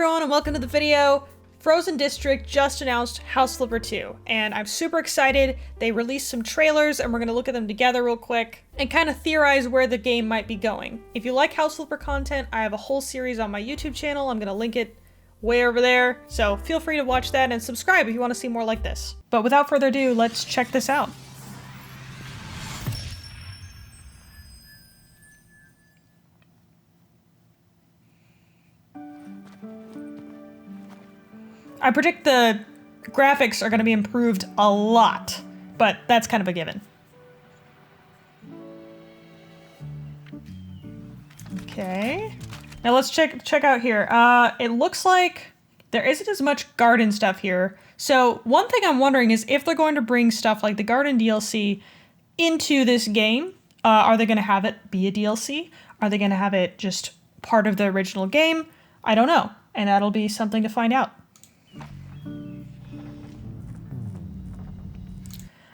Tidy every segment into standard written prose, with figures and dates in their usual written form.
everyone and welcome to the video. Frozen District just announced House Flipper 2 and I'm super excited. They released some trailers and we're going to look at them together real quick and kind of theorize where the game might be going. If you like House Flipper content, I have a whole series on my YouTube channel. I'm going to link it way over there, so feel free to watch that and subscribe if you want to see more like this. But without further ado, let's check this out. I predict the graphics are going to be improved a lot, but that's kind of a given. Okay. Now let's check out here. It looks like there isn't as much garden stuff here. So one thing I'm wondering is if they're going to bring stuff like the garden DLC into this game. Are they going to have it be a DLC? Are they going to have it just part of the original game? I don't know. And that'll be something to find out.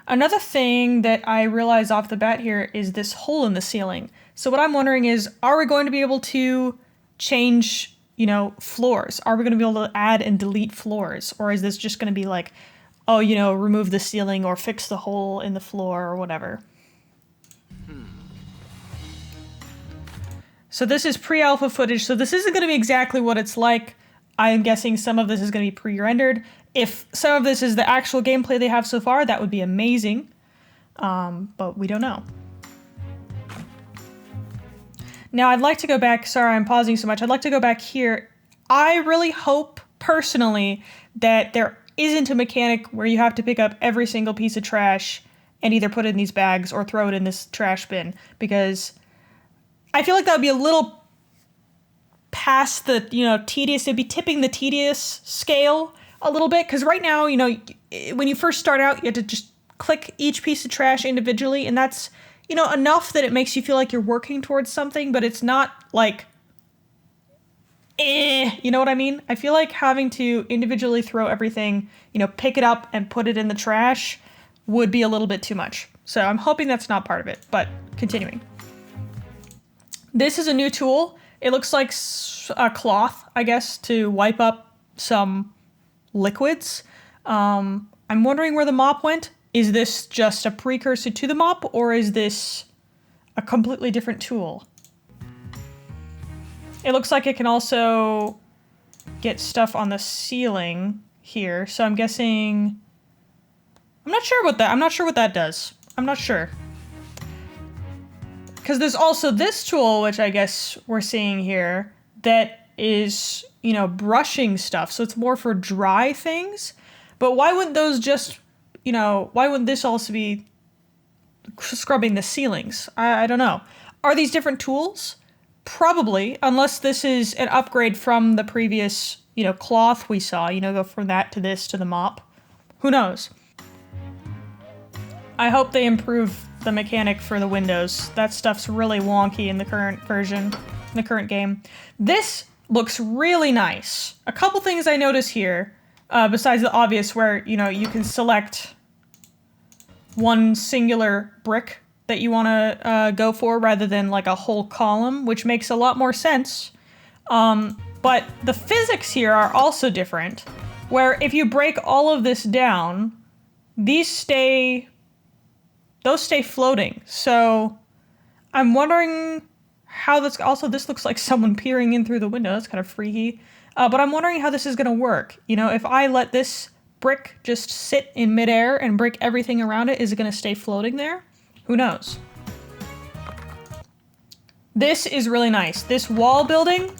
Another thing that I realized off the bat here is this hole in the ceiling. So what I'm wondering is, are we going to be able to change, floors? Are we going to be able to add and delete floors? Or is this just going to be like, oh, remove the ceiling or fix the hole in the floor or whatever? So this is pre-alpha footage, so this isn't going to be exactly what it's like. I'm guessing some of this is going to be pre-rendered. If some of this is the actual gameplay they have so far, that would be amazing. But we don't know. Now I'd like to go back, sorry I'm pausing so much, I'd like to go back here. I really hope, personally, that there isn't a mechanic where you have to pick up every single piece of trash and either put it in these bags or throw it in this trash bin, because I feel like that would be a little past the, tedious, it'd be tipping the tedious scale a little bit, because right now, when you first start out, you have to just click each piece of trash individually, and that's, enough that it makes you feel like you're working towards something, but it's not like, you know what I mean? I feel like having to individually throw everything, pick it up and put it in the trash would be a little bit too much. So I'm hoping that's not part of it, but continuing. This is a new tool. It looks like a cloth, I guess, to wipe up some liquids. I'm wondering where the mop went. Is this just a precursor to the mop, or is this a completely different tool? It looks like it can also get stuff on the ceiling here, so I'm guessing... I'm not sure what that does. I'm not sure. Because there's also this tool, which I guess we're seeing here, that is, brushing stuff. So it's more for dry things. But why wouldn't those just, why wouldn't this also be scrubbing the ceilings? I don't know. Are these different tools? Probably, unless this is an upgrade from the previous, cloth we saw. Go from that to this to the mop. Who knows? I hope they improve the mechanic for the windows. That stuff's really wonky in the current version, in the current game. This looks really nice. A couple things I notice here, besides the obvious where, you can select one singular brick that you want to go for rather than like a whole column, which makes a lot more sense. But the physics here are also different, where if you break all of this down, those stay floating. So I'm wondering how this, also this looks like someone peering in through the window. That's kind of freaky. But I'm wondering how this is going to work. If I let this brick just sit in midair and break everything around it, is it going to stay floating there? Who knows? This is really nice. This wall building,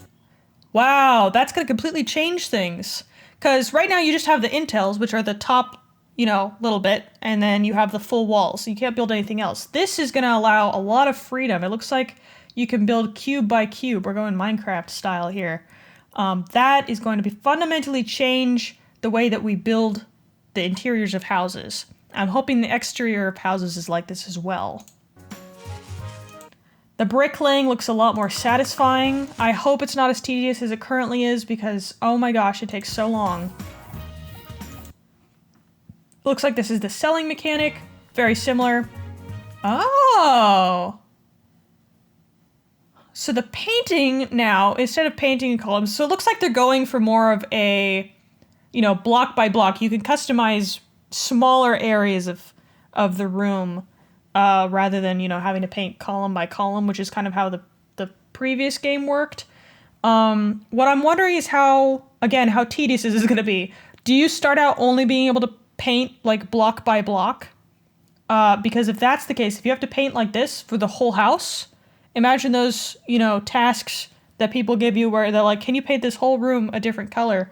wow, that's going to completely change things. Because right now you just have the intels, which are the top little bit, and then you have the full wall, so you can't build anything else. This is going to allow a lot of freedom. It looks like you can build cube by cube. We're going Minecraft style here. That is going to be fundamentally change the way that we build the interiors of houses. I'm hoping the exterior of houses is like this as well. The bricklaying looks a lot more satisfying. I hope it's not as tedious as it currently is, because, oh my gosh, it takes so long. Looks like this is the selling mechanic. Very similar. Oh! So the painting now, instead of painting in columns, so it looks like they're going for more of a, block by block. You can customize smaller areas of the room rather than, having to paint column by column, which is kind of how the previous game worked. What I'm wondering is how tedious is this going to be? Do you start out only being able to paint like block by block? Because if that's the case, if you have to paint like this for the whole house, imagine those, tasks that people give you where they're like, can you paint this whole room a different color?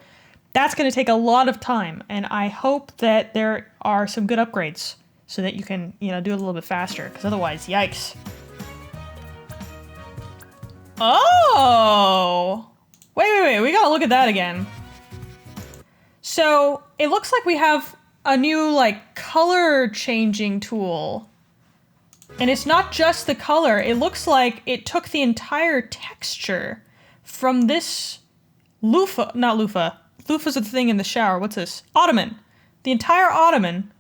That's going to take a lot of time, and I hope that there are some good upgrades so that you can, do it a little bit faster, because otherwise, yikes. Oh! Wait, we gotta look at that again. So, it looks like we have a new, color changing tool. And it's not just the color, it looks like it took the entire texture from this loofah's the thing in the shower, what's this? Ottoman. The entire ottoman,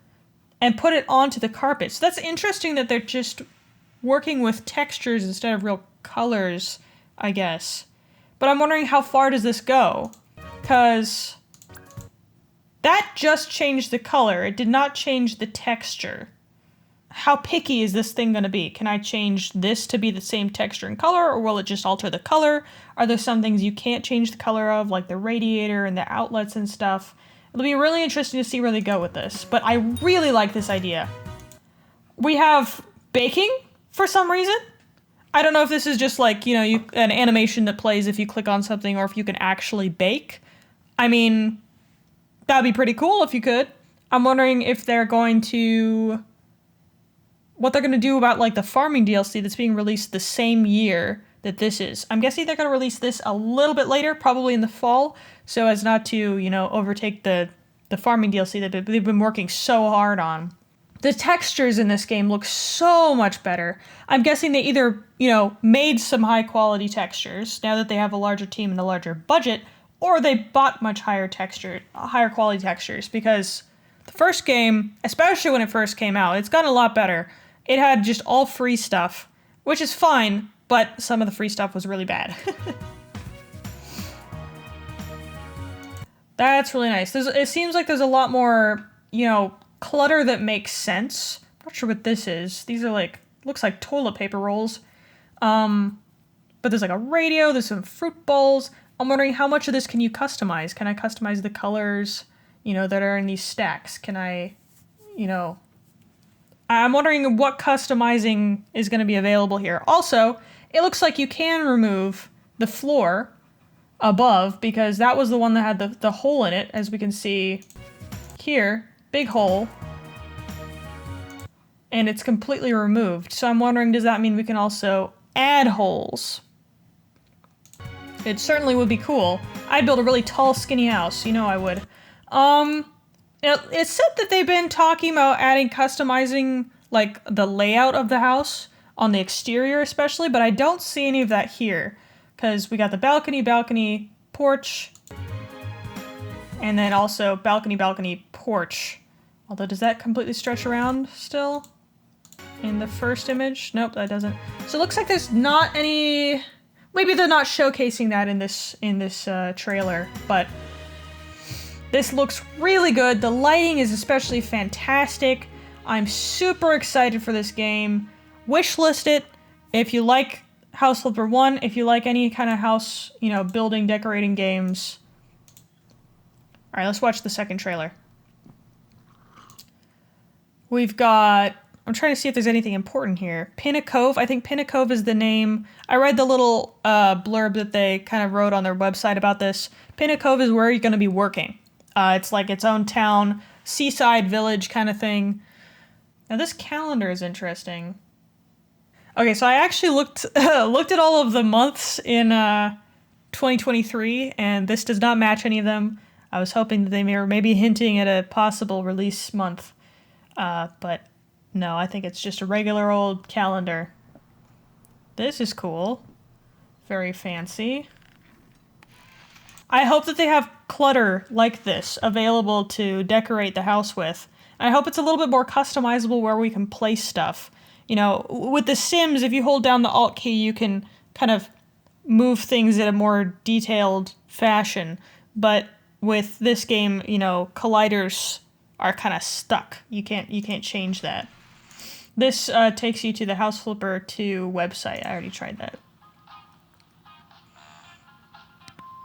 and put it onto the carpet. So that's interesting that they're just working with textures instead of real colors, I guess. But I'm wondering how far does this go? Because that just changed the color. It did not change the texture. How picky is this thing going to be? Can I change this to be the same texture and color, or will it just alter the color? Are there some things you can't change the color of, like the radiator and the outlets and stuff? It'll be really interesting to see where they go with this, but I really like this idea. We have baking for some reason. I don't know if this is just like, an animation that plays if you click on something or if you can actually bake. I mean, that'd be pretty cool if you could. I'm wondering if they're going to... what they're going to do about, the farming DLC that's being released the same year that this is. I'm guessing they're going to release this a little bit later, probably in the fall, so as not to, overtake the farming DLC that they've been working so hard on. The textures in this game look so much better. I'm guessing they either, made some high-quality textures, now that they have a larger team and a larger budget, or they bought much higher quality textures, because the first game, especially when it first came out, it's gotten a lot better. It had just all free stuff, which is fine, but some of the free stuff was really bad. That's really nice. It seems like there's a lot more, clutter that makes sense. I'm not sure what this is. These are looks like toilet paper rolls. But there's a radio, there's some fruit bowls. I'm wondering how much of this can you customize? Can I customize the colors, that are in these stacks? Can I, I'm wondering what customizing is going to be available here. Also, it looks like you can remove the floor above, because that was the one that had the hole in it, as we can see here. Big hole. And it's completely removed. So I'm wondering, does that mean we can also add holes? It certainly would be cool. I'd build a really tall, skinny house. I would. It's said that they've been talking about customizing, the layout of the house on the exterior especially, but I don't see any of that here. Because we got the balcony, porch, and then also balcony, porch. Although, does that completely stretch around still? In the first image? Nope, that doesn't. So it looks like there's not any... Maybe they're not showcasing that in this trailer, but this looks really good. The lighting is especially fantastic. I'm super excited for this game. Wishlist it if you like House Flipper 1, if you like any kind of house, building, decorating games. All right, let's watch the second trailer. We've got... I'm trying to see if there's anything important here. Pinna Cove. I think Pinna Cove is the name. I read the little blurb that they kind of wrote on their website about this. Pinna Cove is where you're going to be working. It's like its own town, seaside village kind of thing. Now this calendar is interesting. Okay, so I actually looked at all of the months in 2023, and this does not match any of them. I was hoping that they were maybe hinting at a possible release month, but no, I think it's just a regular old calendar. This is cool. Very fancy. I hope that they have clutter like this available to decorate the house with. I hope it's a little bit more customizable where we can place stuff. With The Sims, if you hold down the Alt key, you can kind of move things in a more detailed fashion. But with this game, you know, colliders are kind of stuck. You can't change that. This takes you to the House Flipper 2 website. I already tried that.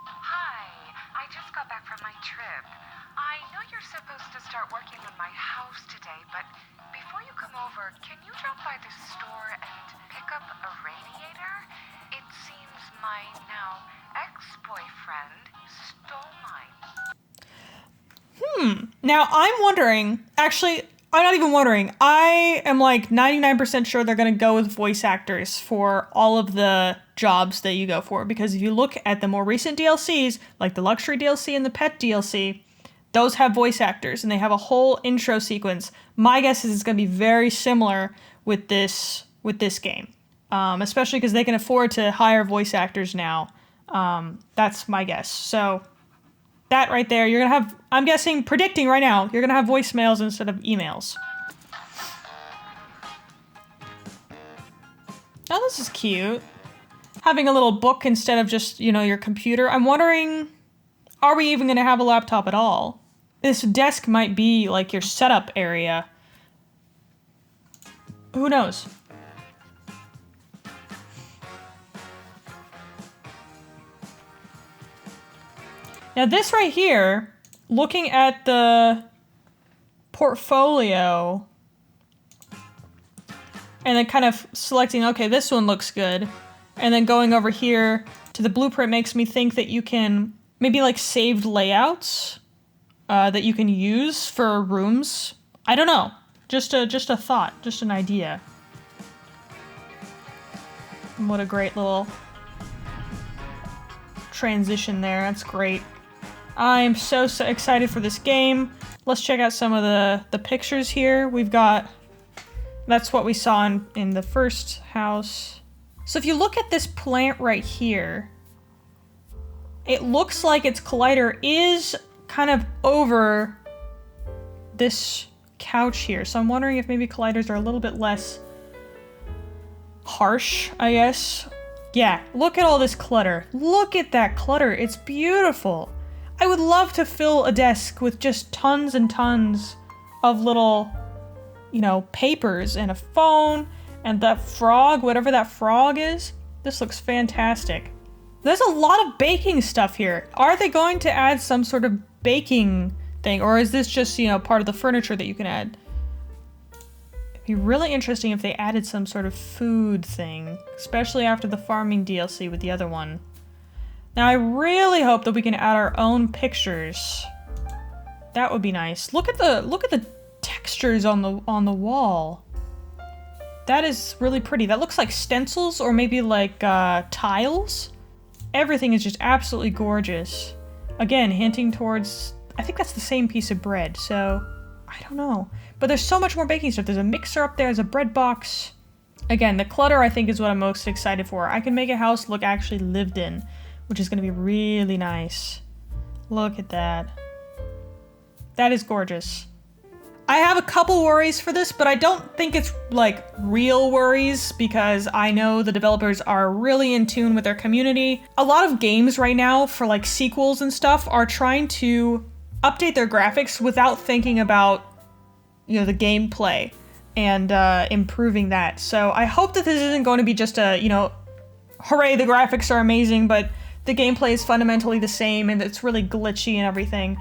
Hi, I just got back from my trip. I know you're supposed to start working on my house today, but before you come over, can you drop by the store and pick up a radiator? It seems my now ex-boyfriend stole mine. Now, I'm wondering, actually, I'm not even wondering. I am like 99% sure they're going to go with voice actors for all of the jobs that you go for. Because if you look at the more recent DLCs, like the Luxury DLC and the Pet DLC, those have voice actors and they have a whole intro sequence. My guess is it's going to be very similar with this game. Especially because they can afford to hire voice actors now. That's my guess. So that right there, you're going to have, I'm guessing, predicting right now, you're going to have voicemails instead of emails. Oh, this is cute. Having a little book instead of just, you know, your computer. I'm wondering, are we even going to have a laptop at all? This desk might be like your setup area. Who knows? Now this right here, looking at the portfolio and then kind of selecting, okay, this one looks good. And then going over here to the blueprint makes me think that you can maybe like saved layouts that you can use for rooms. I don't know. Just a thought, just an idea. And what a great little transition there. That's great. I'm so excited for this game. Let's check out some of the pictures here. We've got, that's what we saw in the first house. So if you look at this plant right here, it looks like its collider is kind of over this couch here. So I'm wondering if maybe colliders are a little bit less harsh, I guess. Yeah, look at all this clutter. Look at that clutter. It's beautiful. I would love to fill a desk with just tons and tons of little, you know, papers and a phone and that frog, whatever that frog is. This looks fantastic. There's a lot of baking stuff here. Are they going to add some sort of baking thing, or is this just, you know, part of the furniture that you can add? It'd be really interesting if they added some sort of food thing, especially after the farming DLC with the other one. Now, I really hope that we can add our own pictures. That would be nice. Look at the textures on the wall. That is really pretty. That looks like stencils or maybe like tiles. Everything is just absolutely gorgeous. Again, hinting towards, I think that's the same piece of bread, so I don't know. But there's so much more baking stuff. There's a mixer up there, there's a bread box. Again, the clutter I think is what I'm most excited for. I can make a house look actually lived in, which is going to be really nice. Look at that. That is gorgeous. I have a couple worries for this, but I don't think it's like real worries because I know the developers are really in tune with their community. A lot of games right now for like sequels and stuff are trying to update their graphics without thinking about, you know, the gameplay and improving that. So I hope that this isn't going to be just a, you know, hooray, the graphics are amazing, but the gameplay is fundamentally the same and it's really glitchy and everything.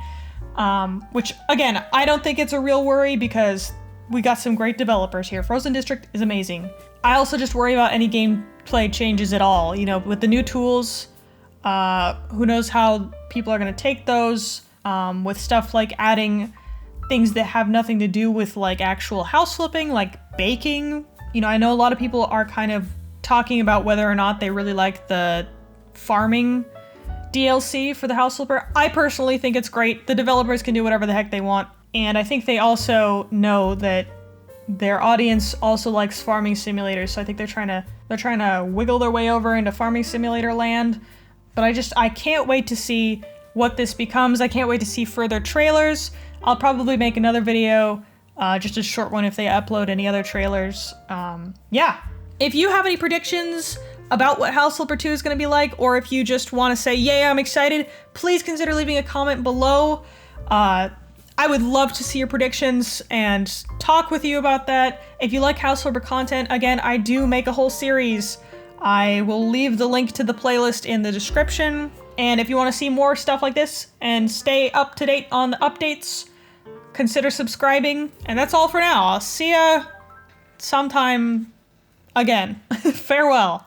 Which, again, I don't think it's a real worry because we got some great developers here. Frozen District is amazing. I also just worry about any gameplay changes at all. You know, with the new tools, who knows how people are going to take those, with stuff like adding things that have nothing to do with like actual house flipping, like baking. You know, I know a lot of people are kind of talking about whether or not they really like the farming DLC for the House Flipper. I personally think it's great. The developers can do whatever the heck they want. And I think they also know that their audience also likes farming simulators. So I think they're trying to wiggle their way over into farming simulator land. But I can't wait to see what this becomes. I can't wait to see further trailers. I'll probably make another video, just a short one if they upload any other trailers. Yeah. If you have any predictions about what House Flipper 2 is going to be like, or if you just want to say, yay, I'm excited, please consider leaving a comment below. I would love to see your predictions and talk with you about that. If you like House Flipper content, again, I do make a whole series. I will leave the link to the playlist in the description. And if you want to see more stuff like this and stay up to date on the updates, consider subscribing. And that's all for now. I'll see ya sometime again. Farewell.